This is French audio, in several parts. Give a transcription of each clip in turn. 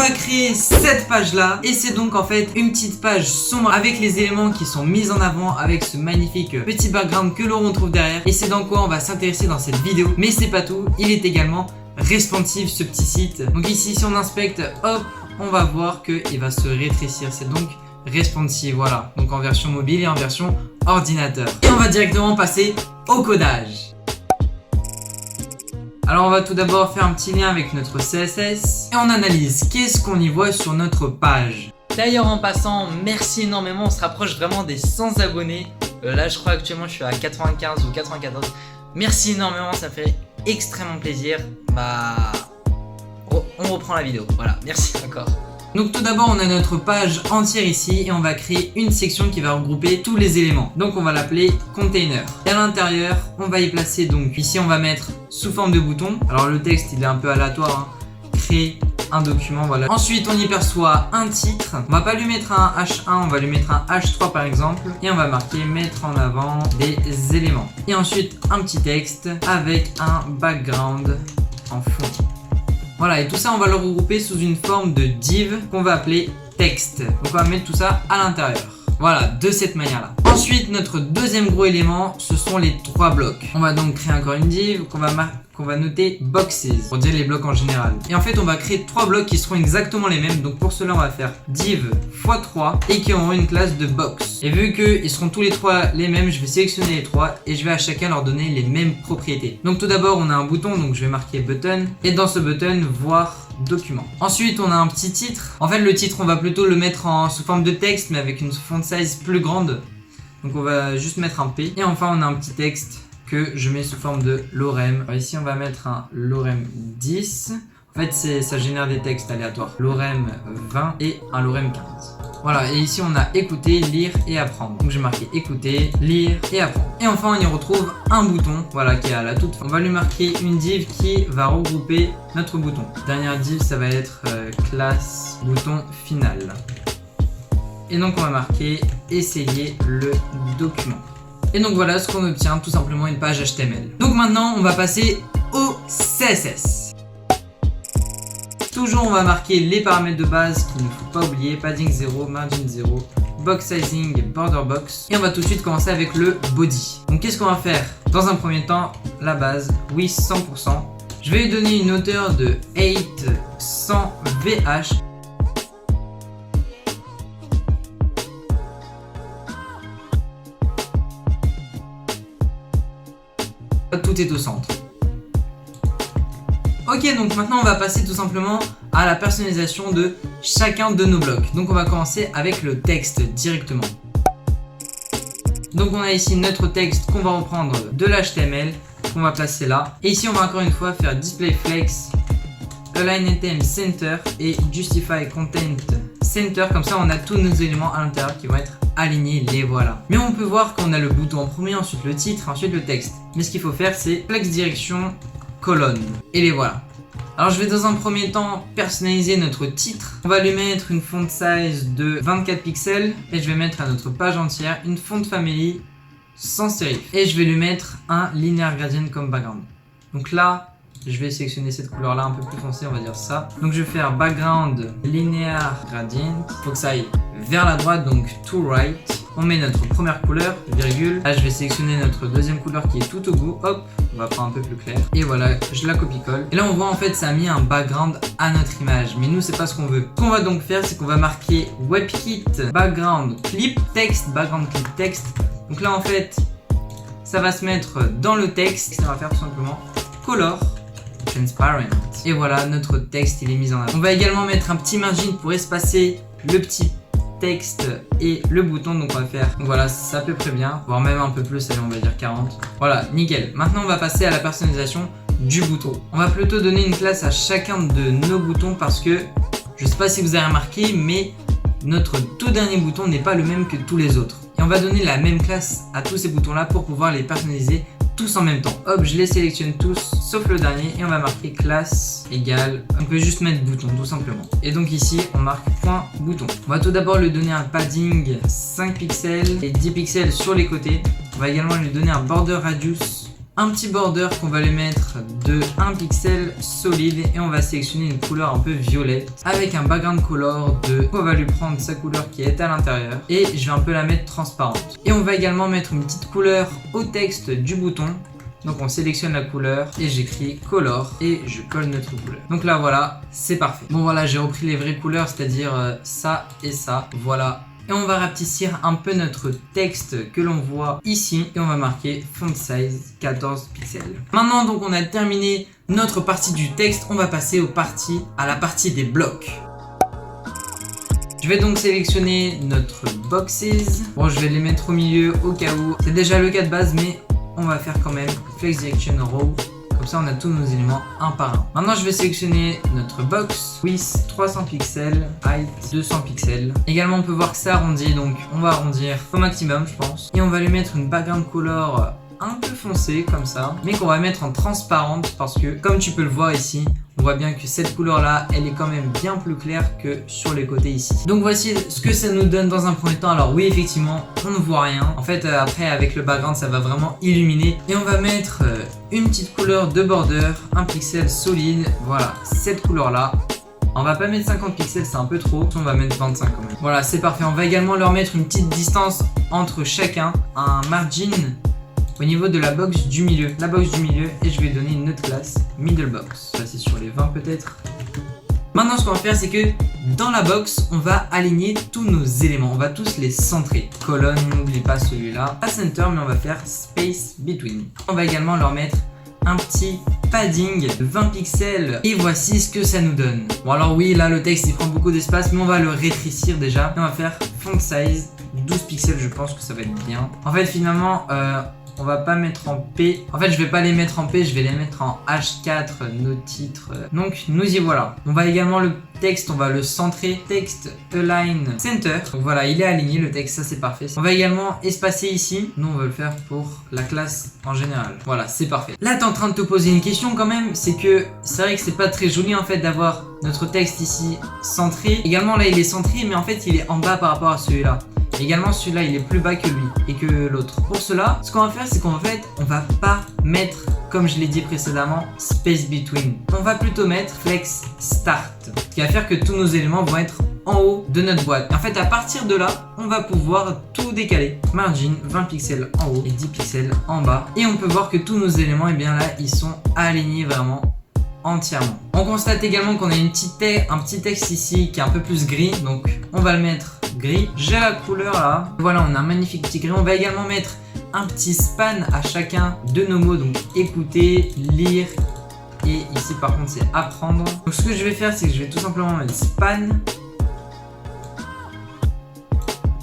va créer cette page là et c'est donc en fait une petite page sombre avec les éléments qui sont mis en avant avec ce magnifique petit background que l'on retrouve derrière. Et c'est dans quoi on va s'intéresser dans cette vidéo. Mais c'est pas tout, il est également responsive ce petit site. Donc ici si on inspecte, hop, on va voir qu'il va se rétrécir. C'est donc responsive, voilà. Donc en version mobile et en version ordinateur. Et on va directement passer au codage. Alors on va tout d'abord faire un petit lien avec notre CSS et on analyse qu'est-ce qu'on y voit sur notre page. D'ailleurs en passant, merci énormément, on se rapproche vraiment des 100 abonnés. Là je crois actuellement je suis à 95 ou 94. Merci énormément, ça fait extrêmement plaisir. On reprend la vidéo, voilà, merci encore. Donc tout d'abord on a notre page entière ici et on va créer une section qui va regrouper tous les éléments. Donc on va l'appeler container. Et à l'intérieur on va y placer donc, ici on va mettre sous forme de bouton. Alors le texte il est un peu aléatoire, hein. Créer un document, voilà. Ensuite on y perçoit un titre. On va pas lui mettre un H1, on va lui mettre un H3 par exemple. Et on va marquer mettre en avant des éléments. Et ensuite un petit texte avec un background en fond. Voilà, et tout ça on va le regrouper sous une forme de div qu'on va appeler texte. Donc on va mettre tout ça à l'intérieur. Voilà, de cette manière là. Ensuite notre deuxième gros élément, ce sont les 3 blocs. On va donc créer encore une div qu'on va noter boxes pour dire les blocs en général. Et en fait on va créer 3 blocs qui seront exactement les mêmes. Donc pour cela on va faire div x3 et qui auront une classe de box. Et vu qu'ils seront tous les 3 les mêmes, je vais sélectionner les 3 et je vais à chacun leur donner les mêmes propriétés. Donc tout d'abord on a un bouton, donc je vais marquer button et dans ce button voir document. Ensuite on a un petit titre. En fait le titre on va plutôt le mettre sous forme de texte mais avec une font size plus grande. Donc on va juste mettre un P. Et enfin on a un petit texte que je mets sous forme de lorem. Alors ici on va mettre un lorem 10. En fait ça génère des textes aléatoires. Lorem 20 et un lorem 15. Voilà, et ici on a écouter, lire et apprendre. Donc j'ai marqué écouter, lire et apprendre. Et enfin on y retrouve un bouton, voilà, qui est à la toute fin. On va lui marquer une div qui va regrouper notre bouton. Dernière div ça va être classe bouton final. Et donc on va marquer essayer le document. Et donc voilà ce qu'on obtient, tout simplement une page HTML. Donc maintenant on va passer au CSS. Toujours on va marquer les paramètres de base qu'il ne faut pas oublier, padding 0, margin 0, box sizing, border box. Et on va tout de suite commencer avec le body. Donc qu'est-ce qu'on va faire? Dans un premier temps, la base, width 100%. Je vais lui donner une hauteur de 800 VH. Tout est au centre. Ok, donc maintenant on va passer tout simplement à la personnalisation de chacun de nos blocs. Donc on va commencer avec le texte directement. Donc on a ici notre texte qu'on va reprendre de l'HTML, qu'on va placer là. Et ici on va encore une fois faire display flex, align item center et justify content center. Comme ça on a tous nos éléments à l'intérieur qui vont être alignés, les voilà. Mais on peut voir qu'on a le bouton en premier, ensuite le titre, ensuite le texte. Mais ce qu'il faut faire c'est flex direction colonne et les voilà. Alors je vais dans un premier temps personnaliser notre titre. On va lui mettre une font size de 24 pixels et je vais mettre à notre page entière une font family sans serif. Et je vais lui mettre un linear gradient comme background. Donc là, je vais sélectionner cette couleur là un peu plus foncée, on va dire ça. Donc je vais faire background linear gradient. Il faut que ça aille vers la droite, donc to right. On met notre première couleur, virgule. Là je vais sélectionner notre deuxième couleur qui est tout au bout. Hop, on va prendre un peu plus clair. Et voilà, je la copie-colle. Et là on voit en fait ça a mis un background à notre image. Mais nous c'est pas ce qu'on veut. Ce qu'on va donc faire c'est qu'on va marquer WebKit background clip text, background clip text. Donc là en fait ça va se mettre dans le texte. Ça va faire tout simplement color transparent. Et voilà, notre texte il est mis en avant. On va également mettre un petit margin pour espacer le petit texte et le bouton. Donc on va faire, donc voilà, c'est à peu près bien, voire même un peu plus, allez on va dire 40. Voilà, nickel. Maintenant on va passer à la personnalisation du bouton. On va plutôt donner une classe à chacun de nos boutons parce que je sais pas si vous avez remarqué, mais notre tout dernier bouton n'est pas le même que tous les autres. Et on va donner la même classe à tous ces boutons là pour pouvoir les personnaliser tous en même temps. Hop, je les sélectionne tous sauf le dernier et on va marquer classe égale, on peut juste mettre bouton tout simplement. Et donc ici on marque point bouton. On va tout d'abord lui donner un padding 5 pixels et 10 pixels sur les côtés. On va également lui donner un border radius un petit border qu'on va lui mettre de 1 pixel solide et on va sélectionner une couleur un peu violette avec un background color de... On va lui prendre sa couleur qui est à l'intérieur et je vais un peu la mettre transparente. Et on va également mettre une petite couleur au texte du bouton. Donc on sélectionne la couleur et j'écris color et je colle notre couleur. Donc là voilà, c'est parfait. Bon voilà, j'ai repris les vraies couleurs, c'est-à-dire ça et ça, voilà. Et on va rapetissir un peu notre texte que l'on voit ici et on va marquer font size 14 pixels. Maintenant donc on a terminé notre partie du texte, on va passer à la partie des blocs. Je vais donc sélectionner notre boxes. Bon, je vais les mettre au milieu au cas où. C'est déjà le cas de base, mais on va faire quand même flex direction row. Comme ça, on a tous nos éléments un par un. Maintenant, je vais sélectionner notre box, width 300 pixels, height 200 pixels. Également, on peut voir que ça arrondit, donc on va arrondir au maximum, je pense. Et on va lui mettre une background color un peu foncée, comme ça, mais qu'on va mettre en transparente parce que, comme tu peux le voir ici, on voit bien que cette couleur là elle est quand même bien plus claire que sur les côtés ici. Donc voici ce que ça nous donne dans un premier temps. Alors oui, effectivement on ne voit rien. En fait après avec le background ça va vraiment illuminer. Et on va mettre une petite couleur de border, un pixel solide. Voilà, cette couleur là. On va pas mettre 50 pixels, c'est un peu trop. On va mettre 25 quand même. Voilà, c'est parfait. On va également leur mettre une petite distance entre chacun, un margin au niveau de la box du milieu. La box du milieu, et je vais donner une autre classe, middle box. Passer sur les 20 peut-être. Maintenant, ce qu'on va faire, c'est que dans la box, on va aligner tous nos éléments. On va tous les centrer. Colonne, n'oublie pas celui-là. Pas center, mais on va faire space between. On va également leur mettre un petit padding de 20 pixels et voici ce que ça nous donne. Bon alors oui, là le texte il prend beaucoup d'espace, mais on va le rétrécir déjà. Et on va faire font size 12 pixels, je pense que ça va être bien. En fait finalement on va pas mettre en P. En fait, je vais pas les mettre en P, je vais les mettre en H4, nos titres. Donc, nous y voilà. On va également le texte, on va le centrer. Text align center. Donc voilà, il est aligné le texte, ça c'est parfait. On va également espacer ici. Nous, on va le faire pour la classe en général. Voilà, c'est parfait. Là, t'es en train de te poser une question quand même. C'est que c'est vrai que c'est pas très joli en fait d'avoir notre texte ici centré. Également, là, il est centré, mais en fait, il est en bas par rapport à celui-là. Également celui-là il est plus bas que lui et que l'autre. Pour cela, ce qu'on va faire c'est qu'en fait on va pas mettre, comme je l'ai dit précédemment, space between. On va plutôt mettre flex start. Ce qui va faire que tous nos éléments vont être en haut de notre boîte. Et en fait à partir de là, on va pouvoir tout décaler. Margin 20 pixels en haut et 10 pixels en bas. Et on peut voir que tous nos éléments, et bien là, ils sont alignés vraiment entièrement. On constate également qu'on a un petit texte ici qui est un peu plus gris. Donc on va le mettre gris. J'ai la couleur là. Voilà, on a un magnifique petit gris. On va également mettre un petit span à chacun de nos mots. Donc écouter, lire. Et ici par contre c'est apprendre. Donc ce que je vais faire c'est que je vais tout simplement mettre span.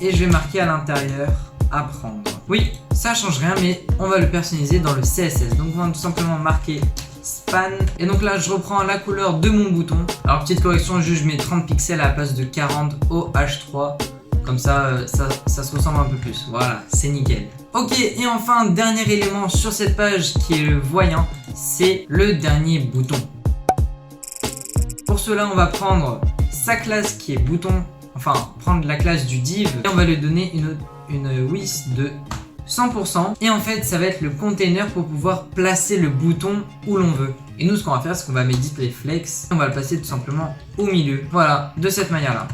Et je vais marquer à l'intérieur apprendre. Oui, ça change rien mais on va le personnaliser dans le CSS. Donc on va tout simplement marquer span. Et donc là je reprends la couleur de mon bouton. Alors petite correction, je mets 30 pixels à la place de 40 au H3. Comme ça, ça se ressemble un peu plus. Voilà, c'est nickel. Ok, et enfin, dernier élément sur cette page qui est le voyant, c'est le dernier bouton. Pour cela, on va prendre sa classe qui est bouton, enfin, prendre la classe du div et on va lui donner une width de 100%. Et en fait, ça va être le container pour pouvoir placer le bouton où l'on veut. Et nous, ce qu'on va faire, c'est qu'on va mettre display flex. On va le placer tout simplement au milieu. Voilà, de cette manière-là.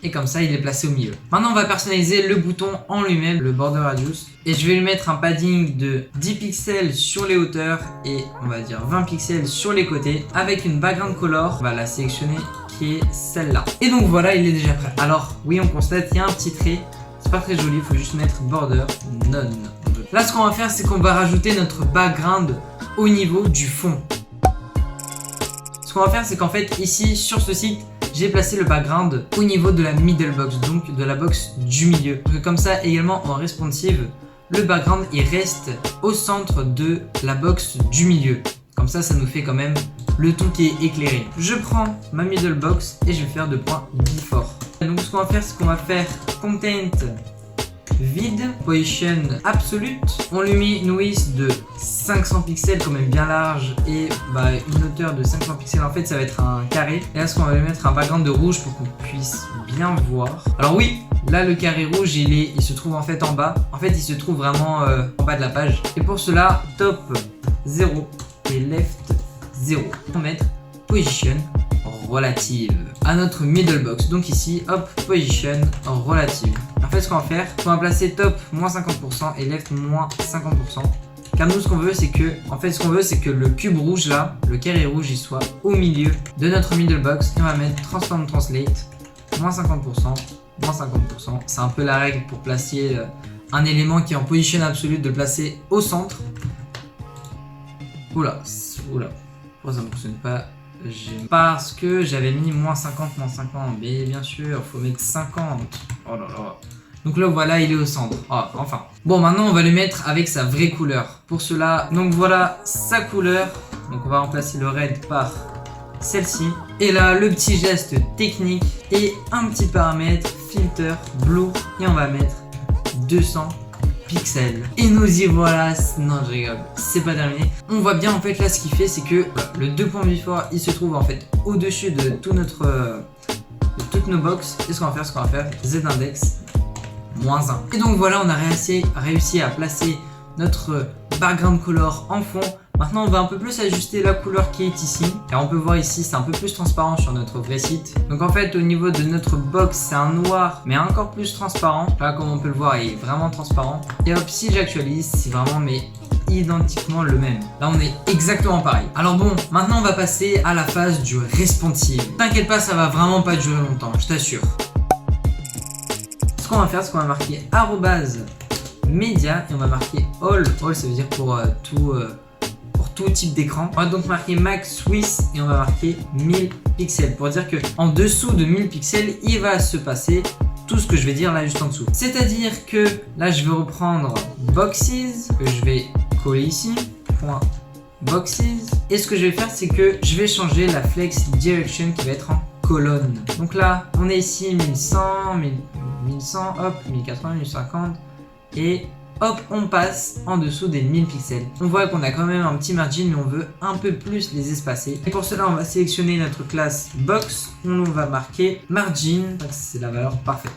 Et comme ça, il est placé au milieu. Maintenant, on va personnaliser le bouton en lui-même, le border radius. Et je vais lui mettre un padding de 10 pixels sur les hauteurs et on va dire 20 pixels sur les côtés. Avec une background color, on va la sélectionner qui est celle-là. Et donc voilà, il est déjà prêt. Alors, oui, on constate qu'il y a un petit trait. C'est pas très joli, il faut juste mettre border none. Là, ce qu'on va faire, c'est qu'on va rajouter notre background au niveau du fond. Ce qu'on va faire, c'est qu'en fait, ici, sur ce site, j'ai placé le background au niveau de la middle box, donc de la box du milieu. Donc, comme ça, également en responsive, le background il reste au centre de la box du milieu. Comme ça, ça nous fait quand même le tout qui est éclairé. Je prends ma middle box et je vais faire 2 points before. Donc ce qu'on va faire, c'est qu'on va faire content vide, position absolute. On lui met une width de 500 pixels quand même bien large et une hauteur de 500 pixels. En fait, ça va être un carré. Et là, ce qu'on va lui mettre un background de rouge pour qu'on puisse bien voir. Alors oui, là le carré rouge, il se trouve en fait en bas. En fait, il se trouve vraiment en bas de la page. Et pour cela, top 0 et left 0. On va mettre position relative à notre middle box. Donc ici, hop, position relative. En fait, ce qu'on va faire, on va placer top moins 50% et left moins 50%. Car nous, ce qu'on veut, c'est que, le cube rouge là, le carré rouge, il soit au milieu de notre middle box. Et on va mettre transform translate moins 50%, moins 50%. C'est un peu la règle pour placer un élément qui est en position absolue, de le placer au centre. Oula, pourquoi ça ne fonctionne pas? Parce que j'avais mis moins 50, mais bien sûr, faut mettre 50. Oh là là. Donc là, voilà, il est au centre. Oh, enfin. Bon, maintenant, on va le mettre avec sa vraie couleur. Pour cela, donc voilà sa couleur. Donc on va remplacer le red par celle-ci. Et là, le petit geste technique et un petit paramètre filter blue. Et on va mettre 200 pixels. Et nous y voilà. Non, je rigole. C'est pas terminé. On voit bien en fait là ce qu'il fait, c'est que le 2.before il se trouve en fait au-dessus de tout notre de toutes nos box. Et ce qu'on va faire, z-index moins 1. Et donc voilà, on a réussi à placer notre background color en fond. Maintenant, on va un peu plus ajuster la couleur qui est ici. Car on peut voir ici, c'est un peu plus transparent sur notre vrai site. Donc en fait, au niveau de notre box, c'est un noir, mais encore plus transparent. Là, comme on peut le voir, il est vraiment transparent. Et hop, si j'actualise, c'est vraiment identiquement le même. Là, on est exactement pareil. Alors bon, maintenant, on va passer à la phase du responsive. T'inquiète pas, ça va vraiment pas durer longtemps, je t'assure. Ce qu'on va faire, c'est qu'on va marquer @media et on va marquer all. All, ça veut dire pour tout type d'écran. On va donc marquer max width et on va marquer 1000 pixels pour dire que en dessous de 1000 pixels, il va se passer tout ce que je vais dire là juste en dessous. C'est-à-dire que là, je vais reprendre boxes que je vais coller ici. Point boxes. Et ce que je vais faire, c'est que je vais changer la flex direction qui va être en colonne. Donc là, on est ici 1100, 1100, hop, 1080, 1050 et hop, on passe en dessous des 1000 pixels. On voit qu'on a quand même un petit margin, mais on veut un peu plus les espacer. Et pour cela, on va sélectionner notre classe box. On va marquer margin, c'est la valeur parfaite.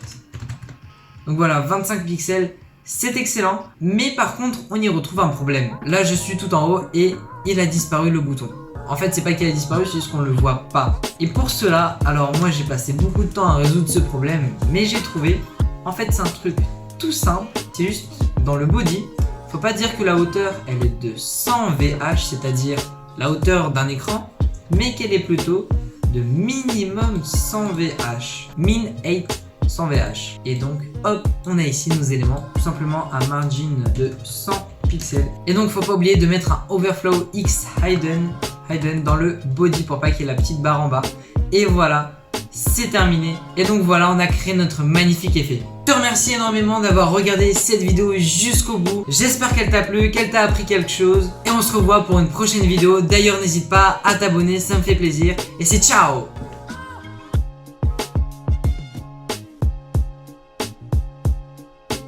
Donc voilà, 25 pixels, c'est excellent. Mais par contre, on y retrouve un problème. Là, je suis tout en haut et il a disparu le bouton. En fait, c'est pas qu'il a disparu, c'est juste qu'on le voit pas. Et pour cela, alors moi j'ai passé beaucoup de temps à résoudre ce problème, mais j'ai trouvé, en fait c'est un truc tout simple, c'est juste dans le body, faut pas dire que la hauteur elle est de 100 VH, c'est-à-dire la hauteur d'un écran, mais qu'elle est plutôt de minimum 100 VH, min 8 100 VH. Et donc hop, on a ici nos éléments, tout simplement un margin de 100 pixels. Et donc faut pas oublier de mettre un overflow X hidden dans le body pour pas qu'il y ait la petite barre en bas. Et voilà, c'est terminé. Et donc voilà, on a créé notre magnifique effet. Je te remercie énormément d'avoir regardé cette vidéo jusqu'au bout. J'espère qu'elle t'a plu, qu'elle t'a appris quelque chose. Et on se revoit pour une prochaine vidéo. D'ailleurs, n'hésite pas à t'abonner, ça me fait plaisir. Et c'est ciao!